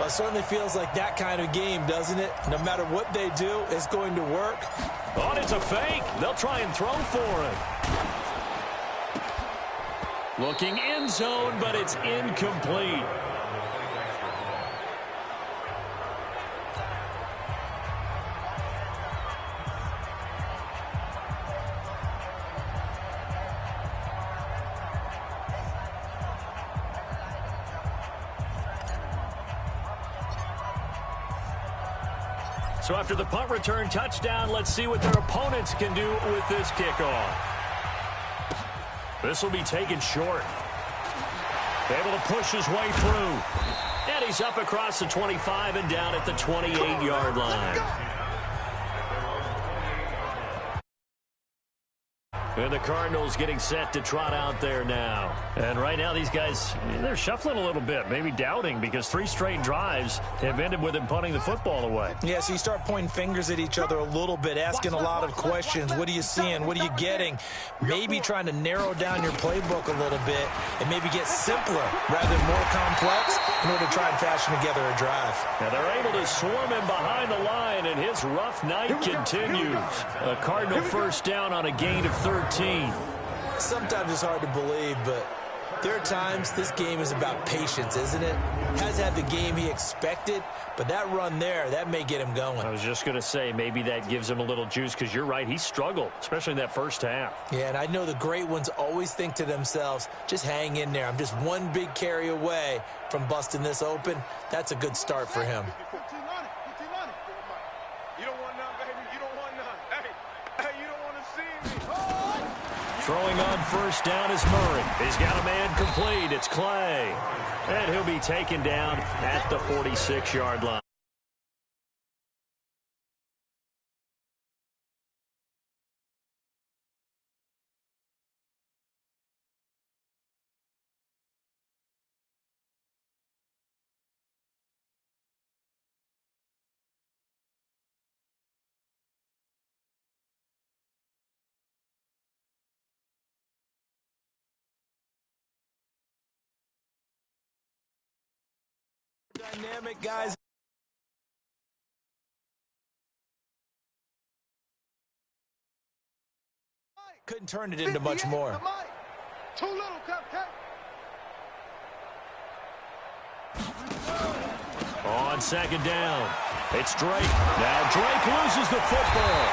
Well, it certainly feels like that kind of game, doesn't it? No matter what they do, it's going to work. Oh, it's a fake. They'll try and throw for it. Looking end zone, but it's incomplete. So after the punt return touchdown, let's see what their opponents can do with this kickoff. This will be taken short. Able to push his way through. And he's up across the 25 and down at the 28-yard line. And the Cardinals getting set to trot out there now. And right now these guys, they're shuffling a little bit, maybe doubting, because 3 straight drives have ended with them punting the football away. Yeah, so you start pointing fingers at each other a little bit, asking a lot of questions. What are you seeing? What are you getting? Maybe trying to narrow down your playbook a little bit and maybe get simpler rather than more complex in order to try and fashion together a drive. Now they're able to swarm him behind the line, and his rough night continues. A Cardinal first down on a gain of 13. Sometimes it's hard to believe, but there are times this game is about patience, isn't it? Has had the game he expected, but that run there, that may get him going. I was just going to say, maybe that gives him a little juice, because you're right, he struggled, especially in that first half. Yeah, and I know the great ones always think to themselves, just hang in there. I'm just one big carry away from busting this open. That's a good start for him. Throwing on first down is Murray. He's got a man complete. It's Clay. And he'll be taken down at the 46-yard line. Dynamic, guys. Couldn't turn it into much more. Too little, Cupcake. On second down, it's Drake. Now Drake loses the football.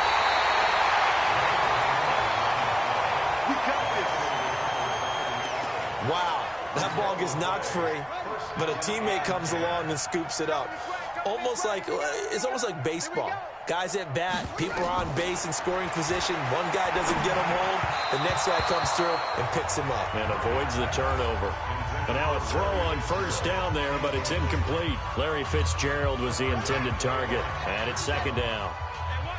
Wow. That ball gets knocked free, but a teammate comes along and scoops it up. It's almost like baseball. Guys at bat, people are on base in scoring position. One guy doesn't get him home. The next guy comes through and picks him up. And avoids the turnover. And now a throw on first down there, but it's incomplete. Larry Fitzgerald was the intended target, and it's second down.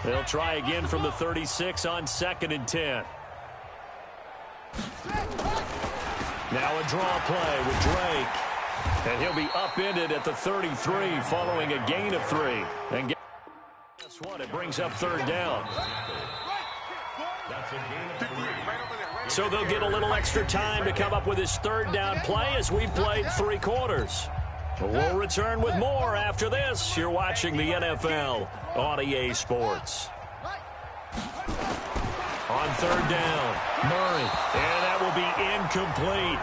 They'll try again from the 36 on 2nd and 10. Now a draw play with Drake. And he'll be upended at the 33 following a gain of 3. And guess what? It brings up third down. So they'll get a little extra time to come up with his third down play as we played 3 quarters. We'll return with more after this. You're watching the NFL on EA Sports. On third down, Murray, and that will be incomplete.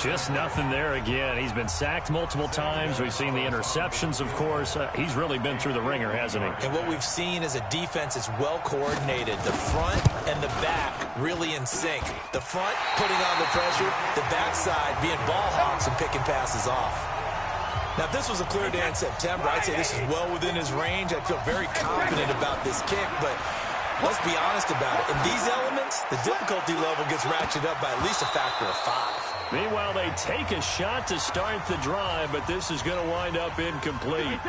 Just nothing there again. He's been sacked multiple times. We've seen the interceptions, of course. He's really been through the ringer, hasn't he? And what we've seen is a defense that's well coordinated. The front and the back really in sync. The front putting on the pressure, the backside being ball hawks and picking passes off. Now, if this was a clear day in September, I'd say this is well within his range. I feel very confident about this kick, but let's be honest about it. In these elements, the difficulty level gets ratcheted up by at least a factor of 5. Meanwhile, they take a shot to start the drive, but this is going to wind up incomplete.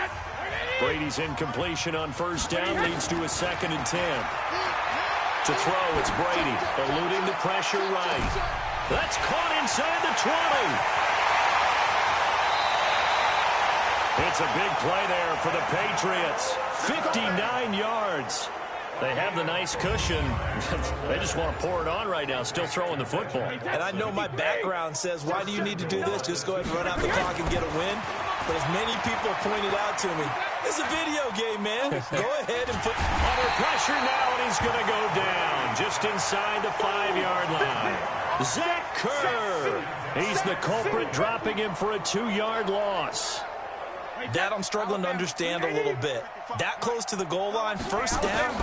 Brady's incompletion on first down leads to a 2nd and 10. To throw, it's Brady, eluding the pressure right. That's caught inside the 20. It's a big play there for the Patriots. 59 yards. They have the nice cushion. They just want to pour it on right now, still throwing the football. And I know my background says, why do you need to do this? Just go ahead and run out the clock and get a win. But as many people pointed out to me, it's a video game, man. Go ahead and put... Under pressure now, and he's going to go down just inside the 5-yard line. Zach Kerr. He's the culprit, dropping him for a 2-yard loss. That I'm struggling to understand a little bit. That close to the goal line, first down,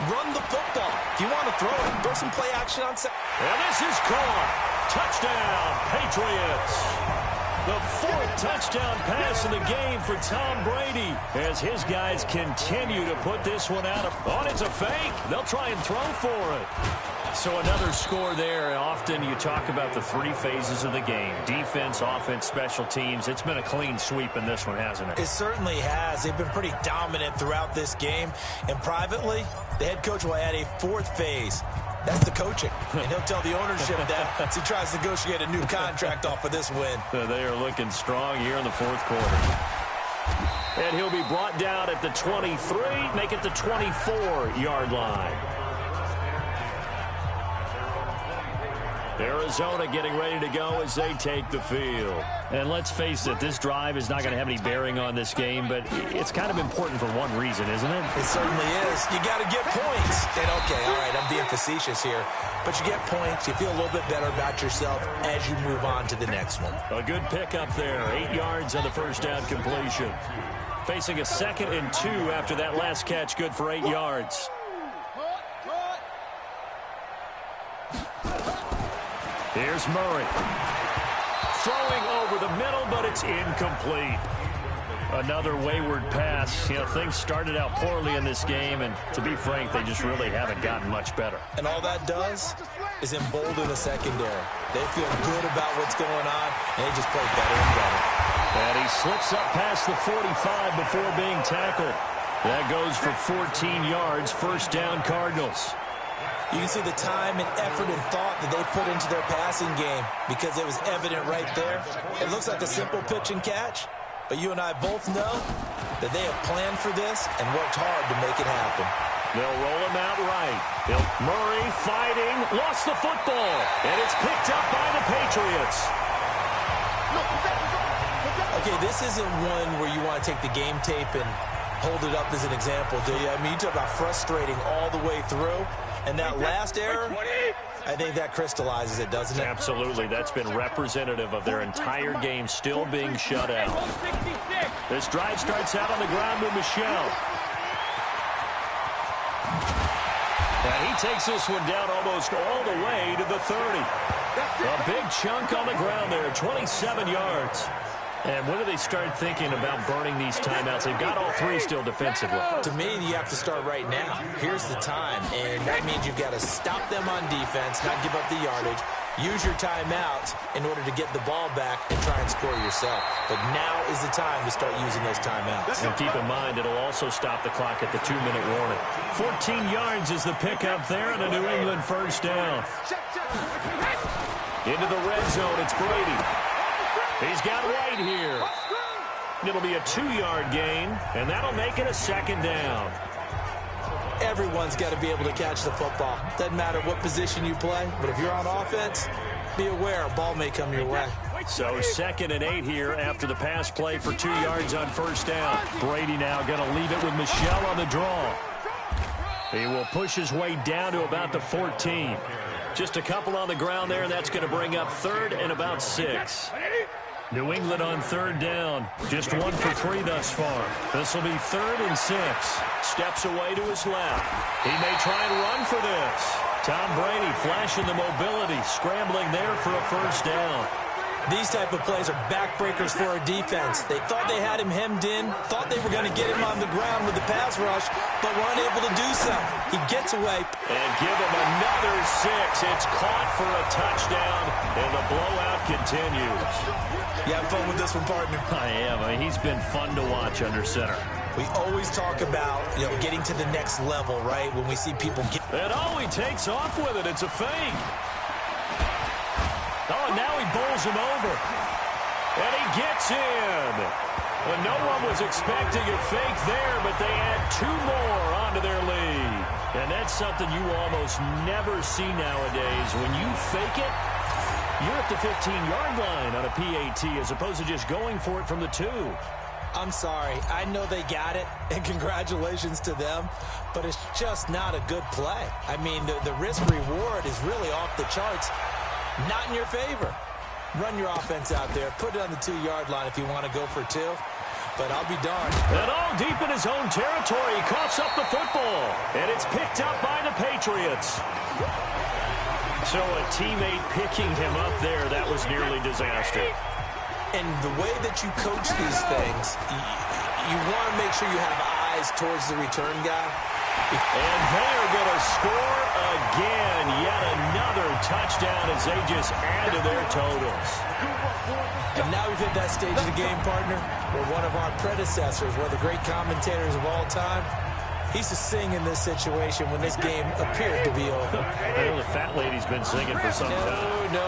run the football. If you want to throw it, throw some play action on set. And this is caught. Touchdown, Patriots. The 4th touchdown pass in the game for Tom Brady as his guys continue to put this one out. Oh, it's a fake. They'll try and throw for it. So another score there. Often you talk about the 3 phases of the game. Defense, offense, special teams. It's been a clean sweep in this one, hasn't it? It certainly has. They've been pretty dominant throughout this game. And privately, the head coach will add a 4th phase. That's the coaching. And he'll tell the ownership that as he tries to negotiate a new contract off of this win. They are looking strong here in the 4th quarter. And he'll be brought down at the 23, make it the 24-yard line. Arizona getting ready to go as they take the field. And let's face it, this drive is not going to have any bearing on this game, but it's kind of important for one reason, isn't it? It certainly is. You got to get points. And okay, all right, I'm being facetious here, but you get points. You feel a little bit better about yourself as you move on to the next one. A good pickup there, 8 yards on the first down completion. Facing a 2nd and 2 after that last catch, good for 8 yards. Here's Murray. Throwing over the middle, but it's incomplete. Another wayward pass. You know, things started out poorly in this game, and to be frank, they just really haven't gotten much better. And all that does is embolden the secondary. They feel good about what's going on, and they just play better and better. And he slips up past the 45 before being tackled. That goes for 14 yards, first down Cardinals. You can see the time and effort and thought that they put into their passing game because it was evident right there. It looks like a simple pitch and catch, but you and I both know that they have planned for this and worked hard to make it happen. They'll roll him out right. Murray fighting, lost the football, and it's picked up by the Patriots. Okay, this isn't one where you want to take the game tape and hold it up as an example, do you? I mean, you talk about frustrating all the way through. And that last error, I think that crystallizes it, doesn't it? Absolutely. That's been representative of their entire game still being shut out. This drive starts out on the ground with Michel. And he takes this one down almost all the way to the 30. A big chunk on the ground there, 27 yards. And when do they start thinking about burning these timeouts? They've got all 3 still defensively. To me, you have to start right now. Here's the time, and that means you've got to stop them on defense, not give up the yardage, use your timeouts in order to get the ball back and try and score yourself. But now is the time to start using those timeouts. And keep in mind, it'll also stop the clock at the 2-minute warning. 14 yards is the pickup there on a New England first down. Into the red zone, it's Brady. He's got White here. It'll be a 2-yard gain, and that'll make it a 2nd down. Everyone's got to be able to catch the football. Doesn't matter what position you play, but if you're on offense, be aware a ball may come your way. So 2nd and 8 here after the pass play for 2 yards on first down. Brady now going to leave it with Michel on the draw. He will push his way down to about the 14. Just a couple on the ground there, and that's going to bring up 3rd and about 6. New England on 3rd down. Just 1 for 3 thus far. This will be 3rd and 6. Steps away to his left. He may try and run for this. Tom Brady flashing the mobility, scrambling there for a first down. These type of plays are backbreakers for our defense. They thought they had him hemmed in, thought they were going to get him on the ground with the pass rush, but were unable to do so. He gets away. And give him another 6. It's caught for a touchdown, and the blowout continues. You having fun with this one, partner? I am. I mean, he's been fun to watch under center. We always talk about, getting to the next level, right? When we see people get... And he takes off with it. It's a fake. Oh, and now he bowls him over. And he gets in. And no one was expecting a fake there, but they add 2 more onto their lead. And that's something you almost never see nowadays. When you fake it, you're at the 15-yard line on a PAT as opposed to just going for it from the 2. I'm sorry. I know they got it, and congratulations to them, but it's just not a good play. I mean, the risk-reward is really off the charts, not in your favor. Run your offense out there. Put it on the 2-yard line if you want to go for 2, but I'll be darned. And all deep in his own territory, he coughs up the football, and it's picked up by the Patriots. So a teammate picking him up there, that was nearly disaster. And the way that you coach these things, you want to make sure you have eyes towards the return guy. And they're going to score again. Yet another touchdown as they just add to their totals. And now we've hit that stage of the game, partner, where one of our predecessors, one of the great commentators of all time, he used to sing in this situation when this game appeared to be over. I know the fat lady's been singing for some time. No,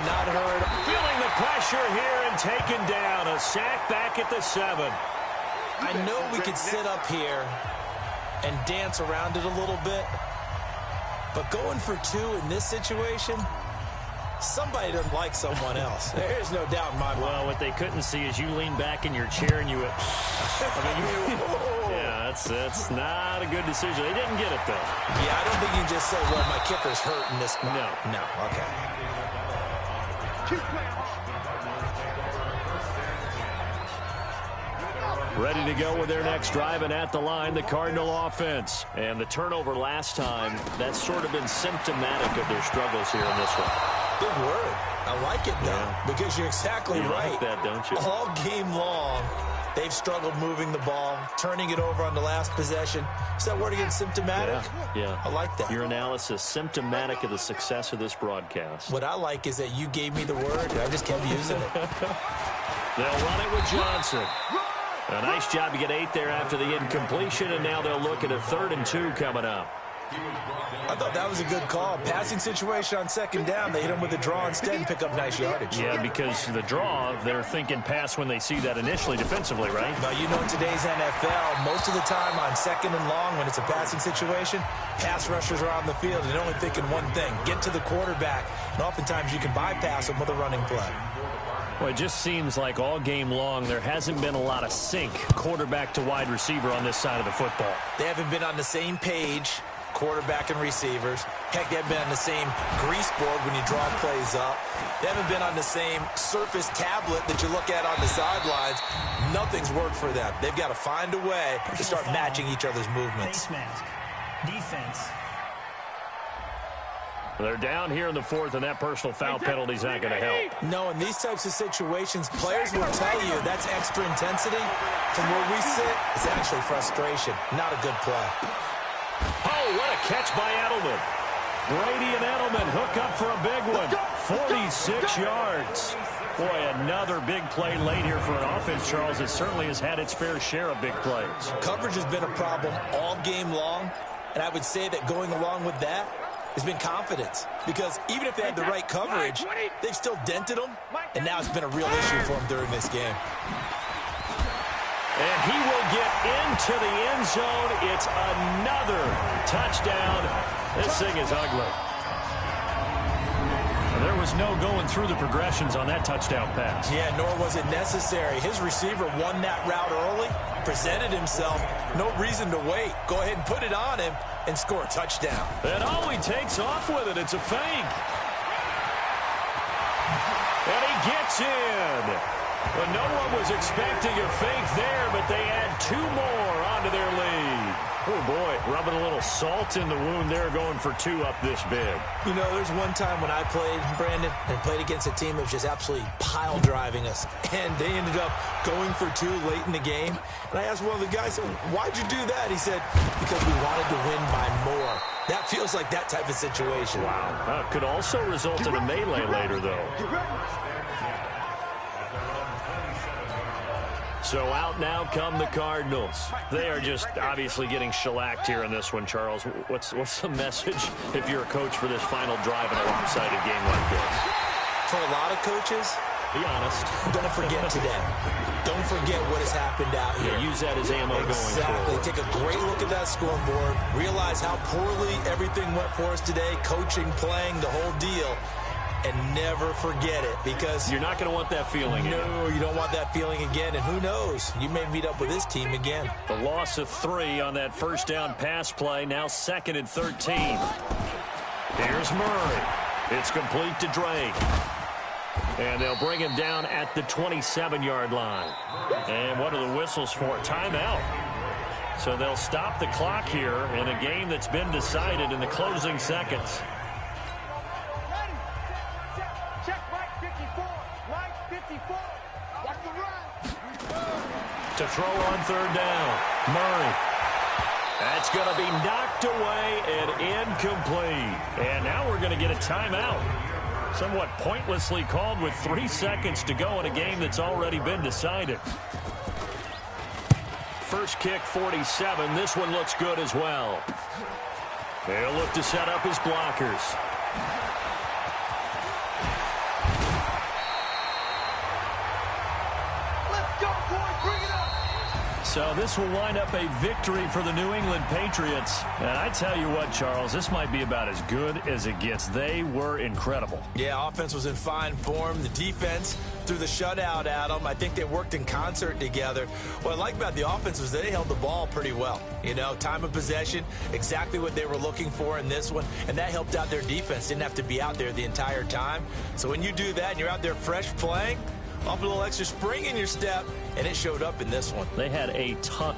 not heard. Feeling the pressure here and taken down. A sack back at the 7. I know we could sit up here and dance around it a little bit, but going for 2 in this situation, somebody doesn't like someone else. There's no doubt in my mind. Well, what they couldn't see is you lean back in your chair and you went, yeah, that's not a good decision. They didn't get it, though. Yeah, I don't think you can just say, well, my kicker's hurt in this spot. No, okay. Ready to go with their next drive, and at the line, the Cardinal offense. And the turnover last time, that's sort of been symptomatic of their struggles here in this one. Good word. I like it, though, because you're exactly right. You like that, don't you? All game long, they've struggled moving the ball, turning it over on the last possession. Is that word again, symptomatic? Yeah. I like that. Your analysis, symptomatic of the success of this broadcast. What I like is that you gave me the word, and I just kept using it. They'll run it with Johnson. A nice job to get 8 there after the incompletion, and now they'll look at a 3rd and 2 coming up. I thought that was a good call. Passing situation on 2nd down. They hit him with a draw instead and pick up nice yardage. Yeah, because the draw, they're thinking pass when they see that initially defensively, right? Now, you know, in today's NFL, most of the time on 2nd and long, when it's a passing situation, pass rushers are on the field and they're only thinking one thing, get to the quarterback. And oftentimes you can bypass them with a running play. Well, it just seems like all game long there hasn't been a lot of sync quarterback to wide receiver on this side of the football. They haven't been on the same page, quarterback and receivers. Heck, they haven't been on the same grease board when you draw plays up. They haven't been on the same surface tablet that you look at on the sidelines. Nothing's worked for them. They've got to find a way to start matching each other's movements. Face mask. Defense. They're down here in the 4th, and that personal foul penalty is not going to help. No, in these types of situations, players will tell you that's extra intensity. From where we sit, it's actually frustration. Not a good play. Oh, what a catch by Edelman. Brady and Edelman hook up for a big one. 46 yards. Boy, another big play late here for an offense, Charles. It certainly has had its fair share of big plays. Coverage has been a problem all game long, and I would say that going along with that has been confidence, because even if they had the right coverage, they've still dented them, and now it's been a real issue for them during this game. And he will get into the end zone. It's another touchdown. This thing is ugly. There was no going through the progressions on that touchdown pass. Yeah, nor was it necessary. His receiver won that route early, presented himself, no reason to wait. Go ahead and put it on him and score a touchdown. And all he takes off with it, it's a fake. And he gets in. Well, no one was expecting a fake there, but they add 2 more onto their lead. Oh, boy, rubbing a little salt in the wound there, going for 2 up this big. You know, there's one time when I played, Brandon, and played against a team that was just absolutely pile driving us, and they ended up going for 2 late in the game. And I asked one of the guys, why'd you do that? He said, because we wanted to win by more. That feels like that type of situation. Wow. Could also result in a melee later, though. So out now come the Cardinals. They are just obviously getting shellacked here in this one, Charles. What's the message if you're a coach for this final drive in a lopsided game like this? For a lot of coaches, be honest. don't forget today. don't forget what has happened out here. Yeah, use that as ammo going forward. Take a great look at that scoreboard. Realize how poorly everything went for us today. Coaching, playing, the whole deal. And never forget it, because you're not going to want that feeling again. No, you don't want that feeling again. And who knows? You may meet up with this team again. The loss of 3 on that first down pass play. Now 2nd and 13. Here's Murray. It's complete to Drake. And they'll bring him down at the 27-yard line. And what are the whistles for? Timeout. So they'll stop the clock here in a game that's been decided in the closing seconds. To throw on 3rd down. Murray. That's going to be knocked away and incomplete. And now we're going to get a timeout. Somewhat pointlessly called with 3 seconds to go in a game that's already been decided. First kick, 47. This one looks good as well. They'll look to set up his blockers. So this will wind up a victory for the New England Patriots. And I tell you what, Charles, this might be about as good as it gets. They were incredible. Yeah, offense was in fine form. The defense threw the shutout at them. I think they worked in concert together. What I like about the offense was they held the ball pretty well. You know, time of possession, exactly what they were looking for in this one. And that helped out their defense. Didn't have to be out there the entire time. So when you do that and you're out there fresh playing, off a little extra spring in your step, and it showed up in this one. They had a ton